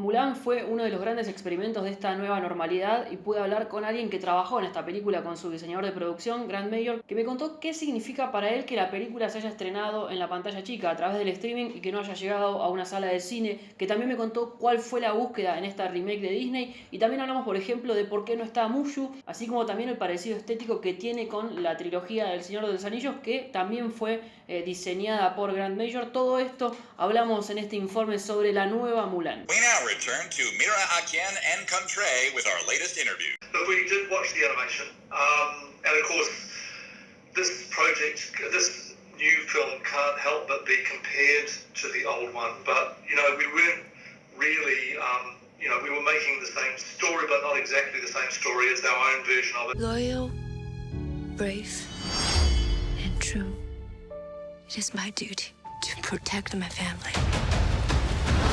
Mulan fue uno de los grandes experimentos de esta nueva normalidad y pude hablar con alguien que trabajó en esta película con su diseñador de producción, Grant Mayor, que me contó qué significa para él que la película se haya estrenado en la pantalla chica a través del streaming y que no haya llegado a una sala de cine, que también me contó cuál fue la búsqueda en esta remake de Disney y también hablamos, por ejemplo, de por qué no está Mushu, así como también el parecido estético que tiene con la trilogía del Señor de los Anillos, que también fue diseñada por Grant Mayor. Todo esto hablamos en este informe sobre la nueva Mulan. We now return to Mira Akien and Contre with our latest interview. But we did watch the animation, and of course, this project, this new film can't help but be compared to the old one. But, you know, we weren't really, we were making the same story, but not exactly the same story. It's our own version of it. Loyal, brave, and true. It is my duty to protect my family.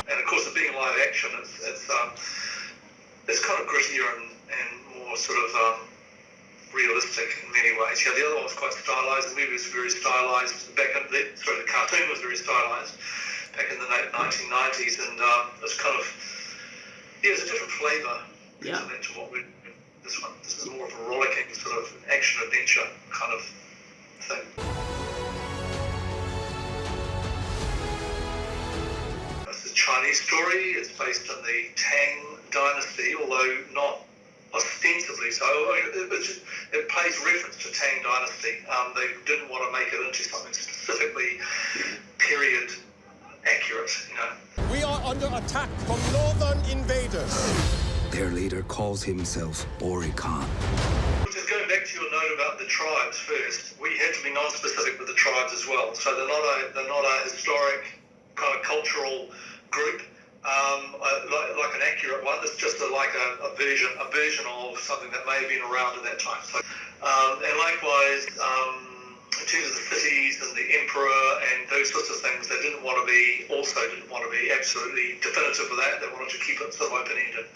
And of course, it being live action, it's kind of grittier and more sort of realistic in many ways. Yeah, the other one was quite stylized. The movie was very stylized back in the cartoon was very stylized back in the 1990s, and it's kind of it's a different flavour to what we this one. This is more of a rollicking sort of action adventure kind of thing. Chinese story. It's based on the Tang dynasty, although not ostensibly so. It pays reference to Tang dynasty. They didn't want to make it into something specifically period accurate, you know. We are under attack from northern invaders. Their leader calls himself Ori Khan. Just going back to your note about the tribes first, we had to be non-specific with the tribes as well. So they're not a historic kind of cultural group, like an accurate one. It's just like a version of something that may have been around at that time. So, and likewise, in terms of the cities and the emperor and those sorts of things, they didn't want to be absolutely definitive with that. They wanted to keep it sort of open-ended.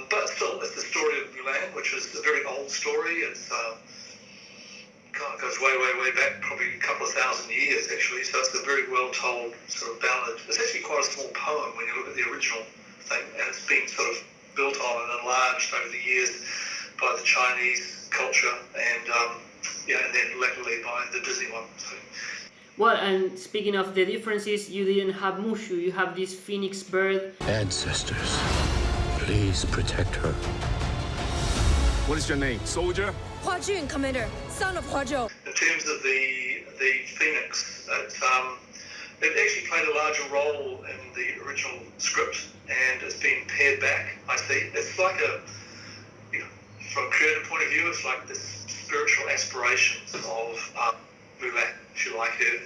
But still, it's the story of Mulan, which is a very old story. It's it goes way back, probably a couple of thousand years actually, so it's a very well told sort of ballad. It's actually quite a small poem when you look at the original thing, and it's been sort of built on and enlarged over the years by the Chinese culture and then latterly by the Disney one. So. Well, and speaking of the differences, you didn't have Mushu, you have this phoenix bird. Ancestors, please protect her. What is your name, soldier? Hua Jun, Commander, son of Hua Zhou. In terms of the phoenix, it actually played a larger role in the original script, and it's been pared back. I see. It's like from a creative point of view, it's like this spiritual aspirations of Mulan. If you like her,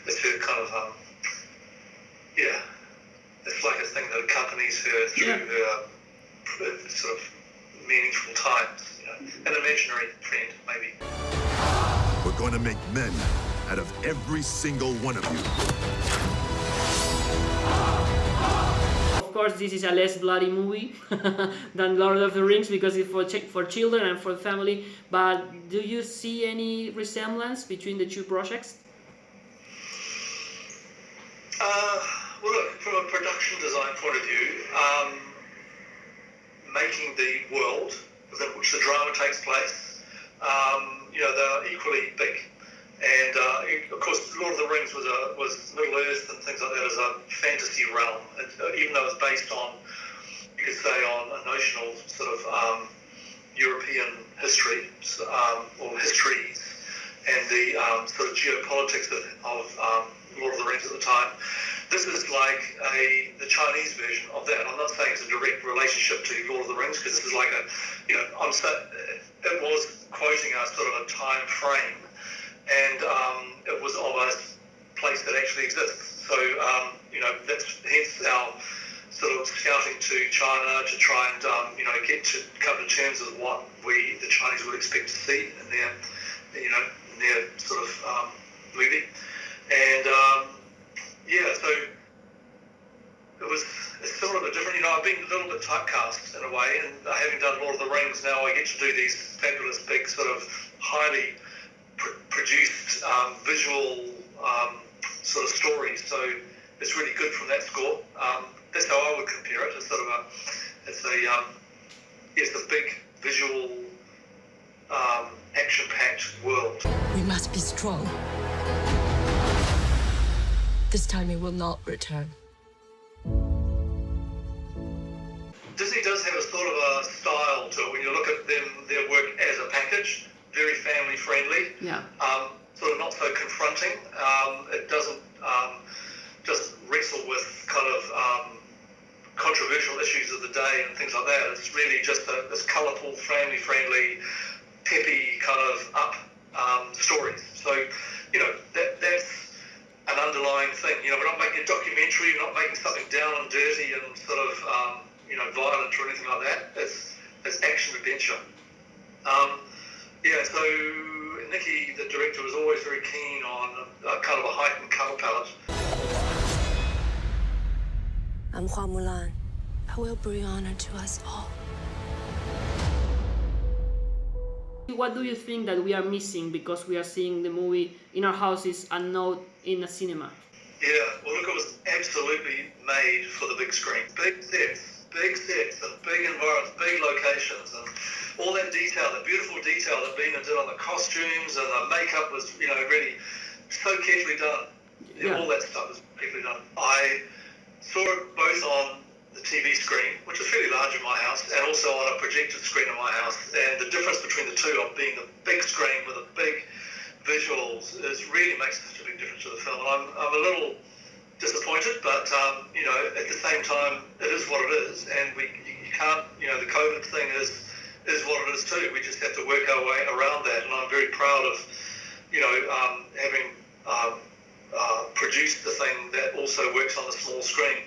it's her kind of it's like a thing that accompanies her through her sort of meaningful times, an imaginary friend, maybe. We're going to make men out of every single one of you. Of course, this is a less bloody movie than Lord of the Rings because it's for children and for family. But do you see any resemblance between the two projects? Well, look, from a production design point of view, making the world within which the drama takes place, they're equally big. And of course, Lord of the Rings was Middle Earth and things like that as a fantasy realm, even though it's based on, you could say, on a notional sort of European history or histories and the sort of geopolitics of Lord of the Rings at the time. This is like the Chinese version of that. I'm not saying it's a direct relationship to Lord of the Rings because this is like it was quoting a sort of a time frame, and it was of a place that actually exists. So that's hence our sort of scouting to China to try and come to terms with what the Chinese would expect to see in their sort of movie, and. So it's sort of a different, I've been a little bit typecast in a way, and having done Lord of the Rings, now I get to do these fabulous big sort of highly produced visual sort of stories, so it's really good from that score. this big visual, action-packed world. We must be strong. This time he will not return. Disney does have a sort of a style to it when you look at their work as a package, very family-friendly. Yeah. Sort of not so confronting. It doesn't just wrestle with kind of controversial issues of the day and things like that. It's really just this colourful, family-friendly, peppy kind of up stories. So, that's an underlying thing. We're not making a documentary, we're not making something down and dirty and sort of, violent or anything like that. It's action adventure. So Niki, the director, was always very keen on a kind of a heightened colour palette. I'm Mulan. I will bring honor to us all. What do you think that we are missing because we are seeing the movie in our houses and not in a cinema? Yeah, well look, it was absolutely made for the big screen. Big sets and big environments, big locations, and all that detail, the beautiful detail that Bina did on the costumes and the makeup was, really so carefully done. Yeah. All that stuff was carefully done. I saw it both on the TV screen, which is fairly large in my house, and also on a projected screen in my house. And the difference between the two of being the big screen with the big visuals really makes such a big difference to the film. And I'm a little disappointed, but at the same time, it is what it is, and you can't. The COVID thing is what it is too. We just have to work our way around that, and I'm very proud of having produced the thing that also works on the small screen.